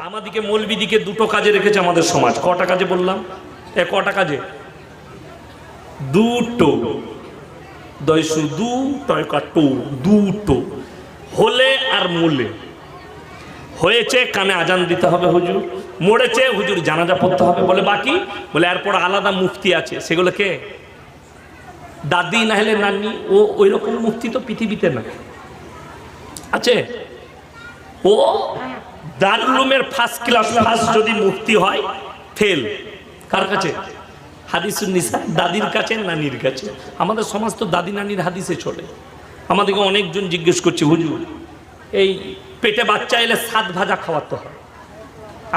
আমাদিকে মৌলবিদিকে দুটো কাজে রেখেছে আমাদের সমাজ। কটা কাজে বললাম? কটা কাজে? দুটো। দয়সু দু টয়কা টো, দুটো। হলে আর মূলে। হয়েছে কানে আজান দিতে হবে হুজুর, মরেছে হুজুর জানাজা পড়তে হবে। বলে বাকি? বলে এরপর আলাদা মুফতি আছে। সেগুলো কে? দাদি না হলে নানি। ও ওই রকম মুফতি তো পৃথিবীতে না আছে। ও দারুল উলুমের ফার্স্ট ক্লাস ফার্স্ট যদি মুফতি হয় ফেল। কার কাছে? হাদিসুন নিসা, দাদির কাছে, নানির কাছে। আমাদের সমাজ তো দাদি নানির হাদিসে চলে। আমাদেরকে অনেকজন জিজ্ঞেস করছে হুজুর এই পেটে বাচ্চা এলে 7 ভাজা খাওয়াতে হয়,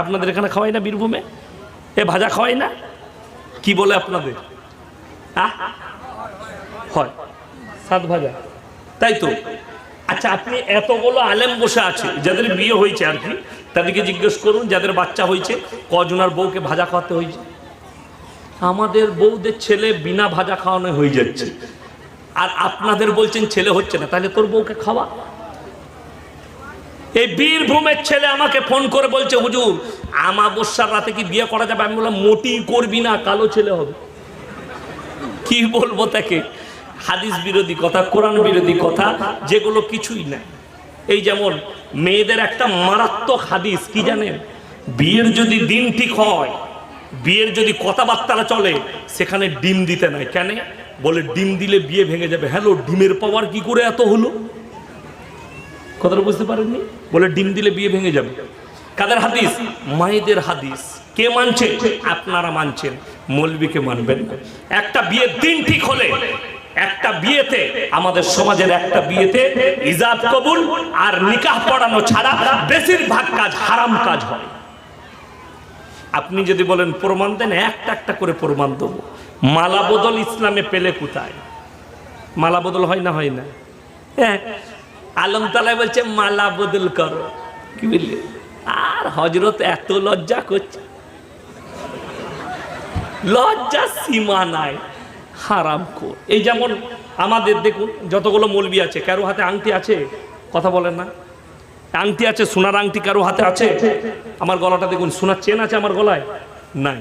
আপনাদের এখানে খাওয়াই না? বীরভূমে এ ভাজা খাওয়াই না? কি বলে আপনাদের? হয় 7 ভাজা, তাই তো? আচ্ছা, আপনি এতগুলো আলেম বসে আছে যাদের বিয়ে হয়েছে আর কি, তাদেরকে জিজ্ঞেস করুন যাদের বাচ্চা হয়েছে কজনার বউকে ভাজা খাওয়াতে হয়েছে? আমাদের বউদের ছেলে বিনা ভাজা খাওয়ানো হয়ে যাচ্ছে, আর আপনাদের বলছেন ছেলে হচ্ছে না। তাহলে তোর বউকে খাওয়া। এই বীরভূমের ছেলে আমাকে ফোন করে বলছে হুজুর আমাবস্যার রাতে কি বিয়ে করা যাবে? আমি বললাম মোটেই করবি না, কালো ছেলে হবে। কি বলবো তাকে? হাদিস বিরোধী কথা, কোরআন বিরোধী কথা, যেগুলো কিছুই না। এই যেমন মেয়েদের একটা মারাত্মক হাদিস কি জানেন? বিয়ের যদি দিন ঠিক হয়, বিয়ের যদি কথাবার্তা চলে, সেখানে ডিম দিতে নাই। কেন? বলে ডিম দিলে বিয়ে ভেঙে যাবে। হ্যালো, ডিমের পাওয়ার কি করে এত হলো? কথাটা বুঝতে পারেননি? বলে ডিম দিলে বিয়ে ভেঙে যাবে। কাদের হাদিস? মায়েদের হাদিস। কে মানছে? আপনারা মানছেন, মৌলবীকে মানবেন না। একটা বিয়ের দিন ঠিক হলে, একটা বিয়েতে, আমাদের সমাজের একটা বিয়েতে ইজাব কবুল আর নিকাহ পড়ানো ছাড়া বেশিরভাগ কাজ হারাম কাজ হয়। আপনি যদি বলেন প্রমাণ দেন, একটা একটা করে প্রমাণ দেবো। মালা বদল ইসলামে পেলে কোথায়? মালা বদল হয় না? হয় না? হ্যাঁ, আলমতলায় বলছে মালা বদল করো। কি বললে? আর হযরত এত লজ্জা করছে, লজ্জা সীমা নাই, হারাম কর। এই যেমন আমাদের দেখুন যতগুলো মৌলবি আছে, কারো হাতে আংটি আছে? কথা বলেন না? আংটি আছে, সোনার আংটি কারো হাতে আছে? আমার গলাটা দেখুন, সোনার চেন আছে আমার গলায়? নাই।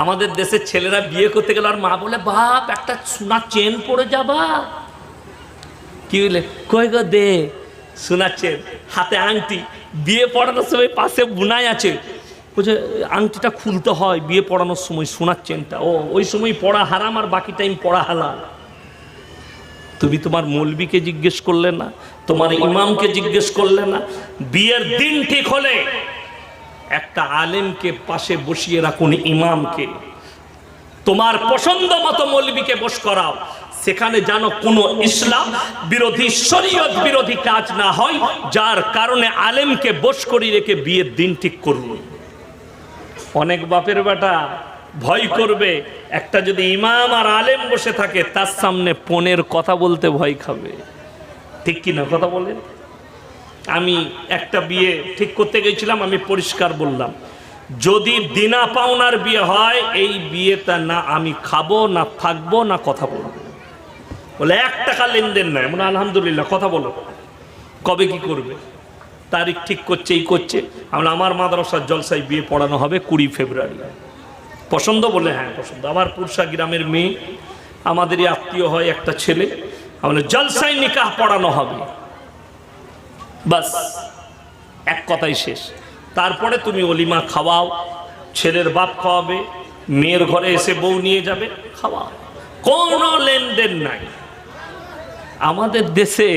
আমাদের দেশের ছেলেরা বিয়ে করতে গেলে আর মা বলে বাপ একটা সোনার চেন পরে যাবা। কি বলে? কই গো দে সোনার চেন, হাতে আংটি। বিয়ে পড়ানোর সময় পাশে বুনাই আছে, বলছে আংটিটা খুলতে হয় বিয়ে পড়ানোর সময়, সোনার চেনটা। ও ওই সময় পড়া হারাম আর বাকি টাইম পড়া হালাল। তুমি তোমার মৌলবীকে জিজ্ঞেস করলে না, তোমার ইমামকে জিজ্ঞেস করলে না? বিয়ের দিন ঠিক হলে একটা আলেমকে পাশে বসিয়ে রাখুন, ইমামকে। তোমার পছন্দ মতো মৌলবীকে বস করাও, সেখানে যেন কোনো ইসলাম বিরোধী, শরীয়ত বিরোধী কাজ না হয়, যার কারণে আলেমকে বস করি রেখে বিয়ের দিন ঠিক করুন। অনেক বাপের বেটা ভয় করবে, একটা যদি ইমাম আর আলেম বসে থাকে তার সামনে পনের কথা বলতে ভয় খাবে। ঠিক কি না? কথা বলেন। আমি একটা বিয়ে ঠিক করতে গেছিলাম, আমি পরিষ্কার বললাম যদি দিনা পাওনার বিয়ে হয় এই বিয়েটা না আমি খাবো, না থাকবো, না কথা বলবো। বলে 1 টাকা লেনদেন নাই। মানে আলহামদুলিল্লাহ, কথা বলো। কবে কি করবে? তারিখ ঠিক করছে, এই করছে। আমরা আমার মাদ্রাসার জলসায় বিয়ে পড়ানো হবে 20 ফেব্রুয়ারি। পছন্দ? বলে হ্যাঁ পছন্দ। আমার পুরসা গ্রামের মেয়ে, আমাদেরই আত্মীয় হয় একটা ছেলে, আমাদের জলসায় নিকাহ পড়ানো হবে। বাস, এক কথাই শেষ। তারপরে তুমি অলিমা খাওয়াও, ছেলের বাপ খাওয়াবে, মেয়ের ঘরে এসে বউ নিয়ে যাবে, খাওয়াও, কোনো লেনদেন নাই। আমাদের দেশে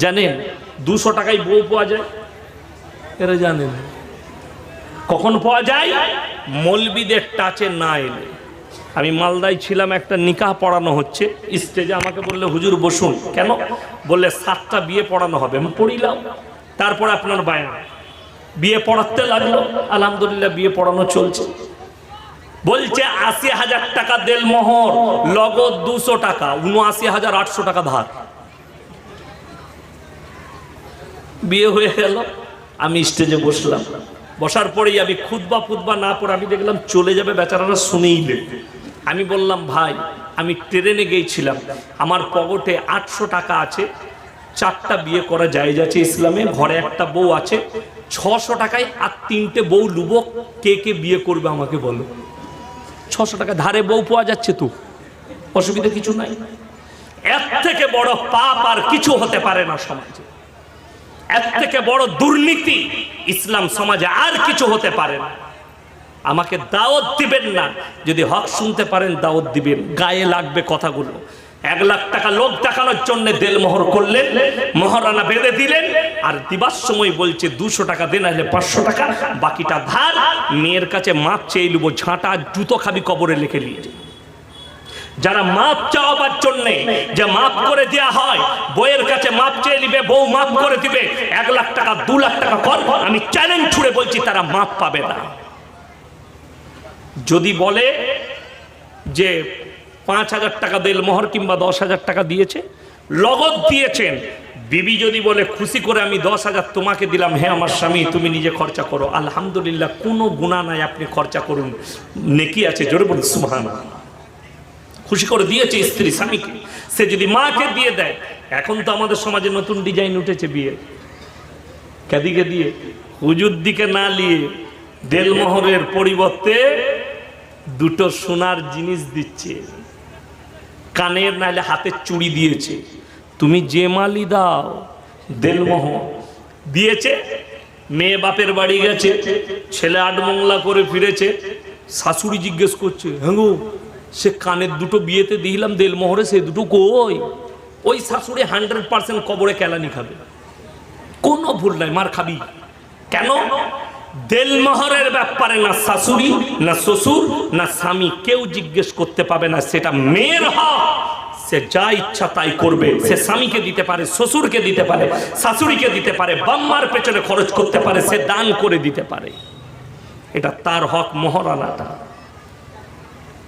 জানেন 200 টাকায় বউ পাওয়া যায়? এরা জানেন কখন পাওয়া যায়? মৌলবীদের টাচে না এলে। আমি মালদায় ছিলাম, একটা নিকাহ পড়ানো হচ্ছে, স্টেজে আমাকে বললে হুজুর বসুন। কেন? বললে 7টা বিয়ে পড়ানো হবে। আমি পড়িলাম, তারপর আপনার বায়ান। বিয়ে পড়াতে লাগলো, আলহামদুলিল্লাহ বিয়ে পড়ানো চলছে। বলছে 80,000 টাকা দেল মোহর, লগদ 200 টাকা, 79,800 টাকা ধার। বিয়ে হয়ে গেল, আমি স্টেজে বসলাম। বসার পরেই আমি খুতবা না পড়ে আমি দেখলাম চলে যাবে, বেচারারা শুনেই নেবে। আমি বললাম ভাই আমি ট্রেনে গিয়েছিলাম, আমার পকেটে 800 টাকা আছে, 4টা বিয়ে করা জায়েজ আছে ইসলামে, ঘরে একটা বউ আছে, 600 টাকায় আর 3টে বউ লুবো, কে কে বিয়ে করবে আমাকে বলো। 600 টাকা ধারে বউ পাওয়া যাচ্ছে তো, অসুবিধা কিছু নাই। এর থেকে বড় পাপ আর কিছু হতে পারে না সমাজে, এর থেকে বড় দুর্নীতি ইসলাম সমাজে আর কিছু হতে পারে না। আমাকে দাওয়াত দিবেন না, যদি হক শুনতে পারেন দাওয়াত দিবেন, গায়ে লাগবে কথাগুলো। 1 লাখ টাকা লোক দেখানোর জন্য দেলমোহর করলেন, মহারানা বেঁধে দিলেন, আর দিবার সময় বলছে 200 টাকা দেন, নাহলে 500 টাকা, বাকিটা ধার। মেয়ের কাছে মাপ চেয়ে নেবো, ঝাঁটা জুতো খাবি কবরে লিখে নিয়ে। যারা মাপ চাওয়ার জন্য যে মাপ করে দেয়া হয়, বইয়ের কাছে মাপ চেয়ে নিবে, বউ মাপ করে দিবে, 1 লাখ টাকা 2 লাখ টাকা কর, আমি চ্যালেঞ্জ ছুড়ে বলছি তারা মাপ পাবে না। যদি বলে যে 5,000 টাকা দেলমোহর কিংবা 10,000 টাকা দিয়েছে, লগত দিয়েছেন, বিবি যদি বলে খুশি করে আমি 10,000 তোমাকে দিলাম, হে আমার স্বামী তুমি নিজে খরচা করো, আলহামদুলিল্লাহ, কোনো গুনাহ নাই, আপনি খরচা করুন, নেকি আছে, জোরে বলুন সুবহানাল্লাহ। খুশি করে দিয়েছে স্ত্রী স্বামীকে, সে যদি মাকে দিয়ে দেয়। এখন তো আমাদের সমাজে নতুন ডিজাইন উঠেছে বিয়ে, কাদিকে দিয়ে হুজুর দিকে না নিয়ে দেলমোহরের পরিবর্তে 2টো সোনার জিনিস দিচ্ছে, কানের নাইলে হাতের চুড়ি দিয়েছে। তুমি যে মালি দাও, দেলমোহর দিয়েছে। মেয়ে বাপের বাড়ি গেছে, ছেলে 8 মংলা করে ফিরেছে, শাশুড়ি জিজ্ঞেস করছে, হ্যাঁ গো সে কানের 2টো বিয়েতে দিলাম দেলমোহরে, সে 2টো কই? ওই শাশুড়ি 100% কবরে কেলানি খাবে, কোনো ভুল নাই, মার খাবি। কেন? দেলমোহরের ব্যাপারে না শাশুড়ি না শ্বশুর না স্বামী কেউ জিজ্ঞেস করতে পাবে না, সেটা মেয়ের হক, সে যা ইচ্ছা তাই করবে। সে স্বামীকে দিতে পারে, শ্বশুরকে দিতে পারে, শাশুড়িকে দিতে পারে, বাম্মার পেছনে খরচ করতে পারে, সে দান করে দিতে পারে, এটা তার হক। মহারানাটা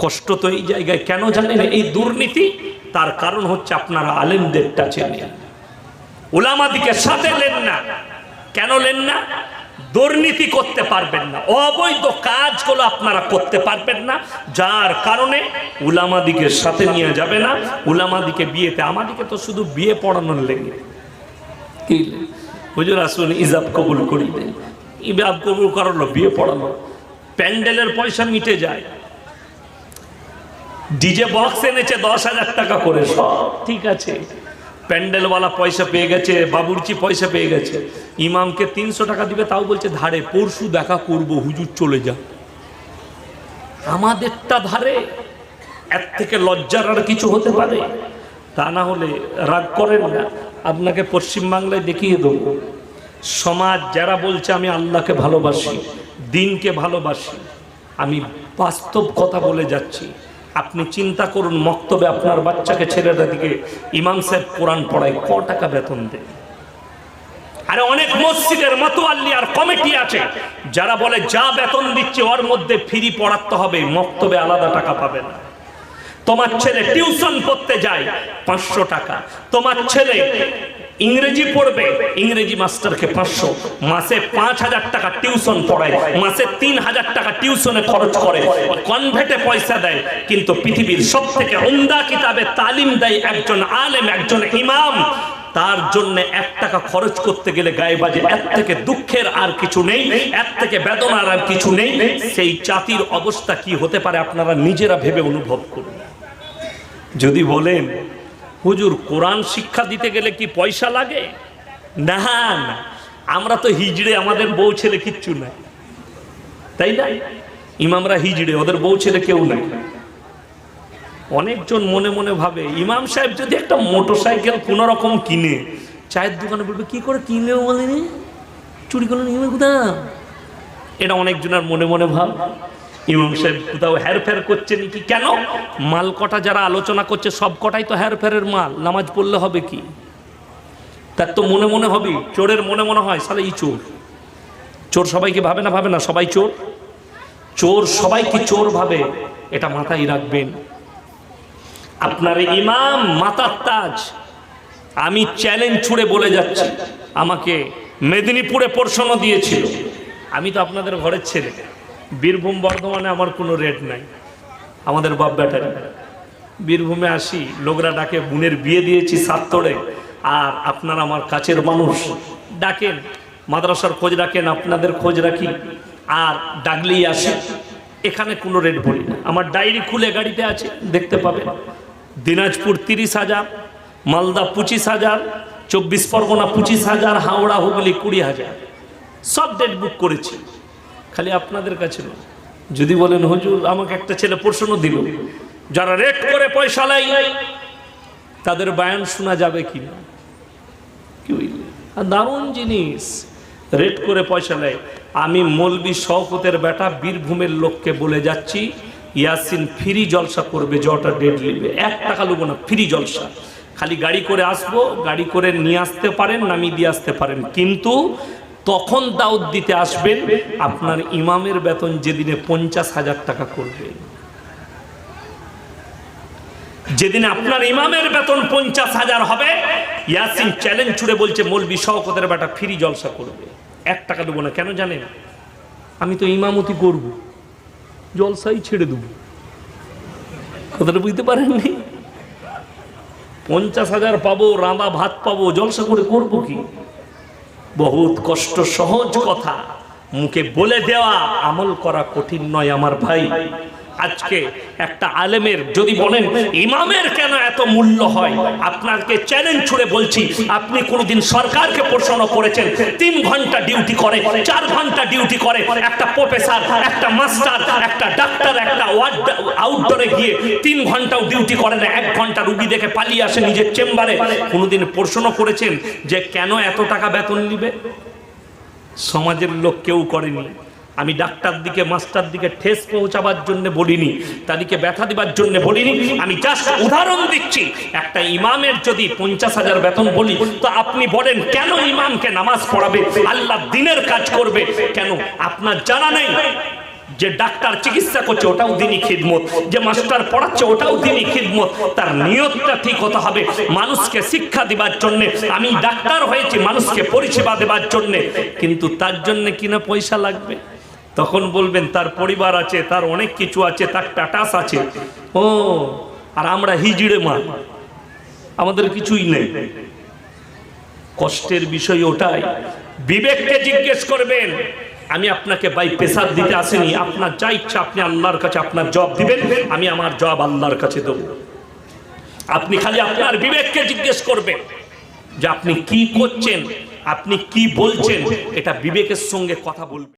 কষ্ট তো এই জায়গায় কেন জানেন? এই দুর্নীতি। তার কারণ হচ্ছে আপনারা আলেমদেরটা চেনেন, উলামাদিকে সাথে নেন না। কেন নেন না? দুর্নীতি করতে পারবেন না, অবৈধ কাজগুলো আপনারা করতে পারবেন না, যার কারণে উলামাদিকে সাথে নিয়ে যাবে না। উলামাদিকে বিয়েতে, আমাদিকে তো শুধু বিয়ে পড়ানোর লেগে, কি হুজুর আসুন ইজাব কবুল করি দেন, ইজাব কবুল করালো, বিয়ে পড়ানো, প্যান্ডেলের পয়সা মিটে যায়। ডিজে বক্স এনেছে 10,000 টাকা করে, সব ঠিক আছে, প্যান্ডেলওয়ালা পয়সা পেয়ে গেছে, বাবুর্চি পয়সা পেয়ে গেছে, ইমামকে 300 টাকা দিবে, তাও বলছে ধারে, পরশু দেখা করব, হুজুর চলে যা। আমাদেরটা ধারে, এর থেকে লজ্জার আর কিছু হতে পারে? তা না হলে রাগ করেন না, আপনাকে পশ্চিমবাংলায় দেখিয়ে দেবো সমাজ যারা বলছে আমি আল্লাহকে ভালোবাসি, দিনকে ভালোবাসি, আমি বাস্তব কথা বলে যাচ্ছি। আপনি চিন্তা করুন, মক্তবে আপনার বাচ্চাকে ছেলেটা দিকে ইমাম সাহেব কোরআন পড়ায়, ক টাকা বেতন দেয়? আরে অনেক মসজিদের মাতোয়াল্লি আর কমিটি আছে যারা বলে যা বেতন দিচ্ছে ওর মধ্যে ফ্রি পড়াতে হবে, মক্তবে আলাদা টাকা পাবে না। তোমার ছেলে টিউশন পড়তে যায় 500 টাকা, তোমার ছেলে ইংরেজি পড়বে, ইংরেজি মাস্টারকে 500, মাসে 5,000 টাকা টিউশন পড়ায়, মাসে 3,000 টাকা টিউশনে খরচ করে, কনভেটে পয়সা দেয়। কিন্তু পৃথিবীর সবথেকে উমদা কিতাবে তালিম দেয় একজন আলেম, একজন ইমাম, তার জন্য 1 টাকা খরচ করতে গেলে গায়ে বাজে। এর থেকে দুঃখের আর কিছু নেই, এর থেকে বেদনার আর কিছু নেই। সেই জাতির অবস্থা কি হতে পারে আপনারা নিজেরা ভেবে অনুভব করুন। যদি বলেন হুজুর কোরআন শিক্ষা দিতে গেলে কি পয়সা লাগে? না না, আমরা তো হিজড়ে, আমাদের বউ ছেলে কিচ্ছু নাই, তাই না? ইমামরা হিজড়ে, ওদের বউ ছেলে কেউ নাই। অনেকজন মনে মনে ভাবে ইমাম সাহেব যদি একটা মোটরসাইকেল কোন রকম কিনে, চায়ের দোকানে বলবে কি করে কিনলেও বলেনি, চুরি করলেন ইমাম কোথাও। এটা অনেকজনের মনে মনে ভাব, ইমাম সাহেব কোথাও হেরফের করছে নাকি। কেন? মাল কটা যারা আলোচনা করছে সব কটাই তো হেরফেরের মাল, নামাজ পড়লে হবে কি? তার তো মনে মনে হবে, চোরের মনে মনে হয় সালে ই চোর। চোর সবাইকে ভাবে না? ভাবে না সবাই চোর? চোর সবাইকে চোর ভাবে, এটা মাথায় রাখবেন। আপনার ইমাম মাথার তাজ। আমি চ্যালেঞ্জ ছুড়ে বলে যাচ্ছি, আমাকে মেদিনীপুরে প্রশ্ন দিয়েছিল, আমি তো আপনাদের ঘরের ছেলে, বীরভূম বর্ধমানে আমার কোনো রেট নাই, আমাদের বাপ ব্যাটারি। বীরভূমে আসি, লোকরা ডাকে বোনের বিয়ে দিয়েছি সাততড়ে, আর আপনার আমার কাছের মানুষ ডাকেন মাদ্রাসার খোঁজ রাখেন, আপনাদের খোঁজ রাখি, আর ডাকলেই আসে। এখানে কোনো রেট বলি না, আমার ডায়েরি খুলে গাড়িতে আছে, দেখতে পাবেন। দিনাজপুর 30,000, মালদা 25,000, 24 পরগনা 25,000, হাওড়া হুগলি 20,000, সব ডেট বুক করেছি। খালি আপনাদের কাছে না। যদি বলেন হুজুর আমাকে একটা ছেলে প্রশ্ন দিল, যারা রেট করে পয়সা লাই তাদের বয়ান শোনা যাবে কি না? কি বুঝলেন? আর দারুণ জিনিস, রেট করে পয়সা নেয়। আমি মৌলবি শওকতের বেটা বীরভূমের লোককে বলে যাচ্ছি, ইয়াসিন ফ্রি জলসা করবে, যটা ডেট নেবে, 1 টাকা নেবো না, ফ্রি জলসা। খালি গাড়ি করে আসবো, গাড়ি করে নিয়ে আসতে পারেন, নামিয়ে দিয়ে আসতে পারেন, কিন্তু তখন দাওয়াত দিতে আসবেন আপনার ইমামের বেতন যেদিনে 50,000 টাকা করবে। যেদিন আপনার ইমামের বেতন 50,000 হবে, ইয়াসিন চ্যালেঞ্জ ছুড়ে বলছে মৌলবি শওকতের বেটা ফ্রি জলসা করবে, 1 টাকা দেবো না। কেন জানেন? আমি তো ইমামতি করব, জলসাই ছেড়ে দেবো। কথাটা বুঝতে পারেননি? 50,000 পাবো, রাঁধা ভাত পাবো, জলসা করে করবো কি? বহুত কষ্ট, সহজ কথা মুখে বলে দেওয়া, আমল করা কঠিন নয় আমার ভাই। আজকে একটা আলেমের যদি বলেন ইমামের কেন এত মূল্য হয়, আপনাকে চ্যালেঞ্জ ছুড়ে বলছি, আপনি কোনোদিন সরকারকে প্রশ্ন করেছেন 3 ঘন্টা ডিউটি করে, 4 ঘন্টা ডিউটি করে একটা প্রফেসর, একটা মাস্টার, একটা ডাক্তার, একটা আউটডোরে গিয়ে 3 ঘন্টাও ডিউটি করে না, 1 ঘন্টা রুগী দেখে পালিয়ে আসে নিজের চেম্বারে, কোনোদিন প্রশ্ন করেছেন যে কেন এত টাকা বেতন নিবে? সমাজের লোক কেউ করেনি। আমি ডাক্তার দিকে মাস্টার দিকে ঠেস পৌঁছাবার জন্য বলিনি, তাদেরকে ব্যথা দিবার জন্য বলিনি, আমি জাস্ট উদাহরণ দিচ্ছি। একটা ইমামের যদি 50,000 বেতন বলি, তো আপনি বলেন কেন ইমামকে নামাজ পড়াবে, আল্লাহ দিনের কাজ করবে কেন? আপনার জানা নেই যে ডাক্তার চিকিৎসা করছে ওটাও দিনই খিদমত, যে মাস্টার পড়াচ্ছে ওটাও দিনই খিদমত। তার নিয়তটা ঠিক হতে হবে, মানুষকে শিক্ষা দেবার জন্য। আমি ডাক্তার হয়েছি মানুষকে পরিষেবা দেবার জন্য, কিন্তু তার জন্য কিনা পয়সা লাগবে। তখন বলবেন তার পরিবার আছে, তার অনেক কিছু আছে, তার টাটাস আছে। ও, আর আমরা হিজড়ে মা, আমাদের কিছুই নেই। কষ্টের বিষয় ওটাই। বিবেককে জিজ্ঞেস করবেন। আমি আপনাকে বাই প্রেসার দিতে আসিনি, আপনার যা ইচ্ছা আপনি আল্লাহর কাছে আপনার জবাব দিবেন, আমি আমার জবাব আল্লাহর কাছে দেব। আপনি খালি আপনার বিবেককে জিজ্ঞেস করবেন যে আপনি কি করছেন, আপনি কি বলছেন, এটা বিবেকের সঙ্গে কথা বলবেন।